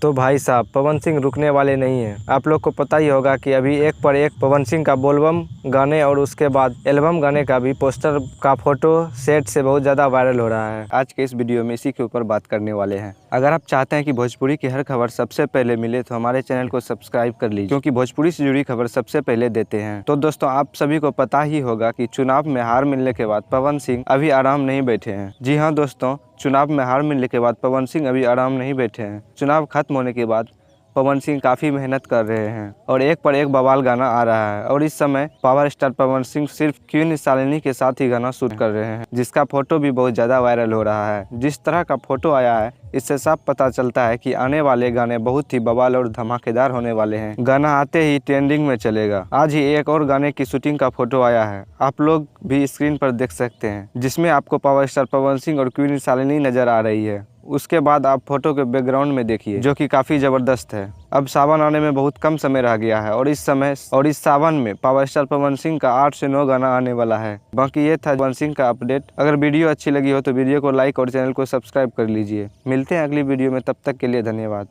तो भाई साहब पवन सिंह रुकने वाले नहीं हैं। आप लोग को पता ही होगा कि अभी एक पर एक पवन सिंह का बोलबम गाने और उसके बाद एल्बम गाने का भी पोस्टर का फोटो सेट से बहुत ज़्यादा वायरल हो रहा है। आज के इस वीडियो में इसी के ऊपर बात करने वाले हैं। अगर आप चाहते हैं कि भोजपुरी की हर खबर सबसे पहले मिले तो हमारे चैनल को सब्सक्राइब कर लीजिए, क्योंकि भोजपुरी से जुड़ी खबर सबसे पहले देते हैं। तो दोस्तों, आप सभी को पता ही होगा कि चुनाव में हार मिलने के बाद पवन सिंह अभी आराम नहीं बैठे हैं। जी हाँ दोस्तों, चुनाव में हार मिलने के बाद पवन सिंह अभी आराम नहीं बैठे हैं। चुनाव खत्म होने के बाद पवन सिंह काफ़ी मेहनत कर रहे हैं और एक पर एक बवाल गाना आ रहा है। और इस समय पावर स्टार पवन सिंह सिर्फ क्वीन शालिनी के साथ ही गाना शूट कर रहे हैं, जिसका फोटो भी बहुत ज़्यादा वायरल हो रहा है। जिस तरह का फोटो आया है, इससे साफ पता चलता है कि आने वाले गाने बहुत ही बवाल और धमाकेदार होने वाले हैं। गाना आते ही ट्रेंडिंग में चलेगा। आज ही एक और गाने की शूटिंग का फोटो आया है, आप लोग भी स्क्रीन पर देख सकते हैं, जिसमें आपको पावर स्टार पवन सिंह और क्वीन शालिनी नजर आ रही है। उसके बाद आप फोटो के बैकग्राउंड में देखिए, जो कि काफ़ी ज़बरदस्त है। अब सावन आने में बहुत कम समय रह गया है और इस सावन में पावर स्टार पवन सिंह का 8 से 9 गाना आने वाला है। बाकी ये था पवन सिंह का अपडेट। अगर वीडियो अच्छी लगी हो तो वीडियो को लाइक और चैनल को सब्सक्राइब कर लीजिए। मिलते हैं अगली वीडियो में, तब तक के लिए धन्यवाद।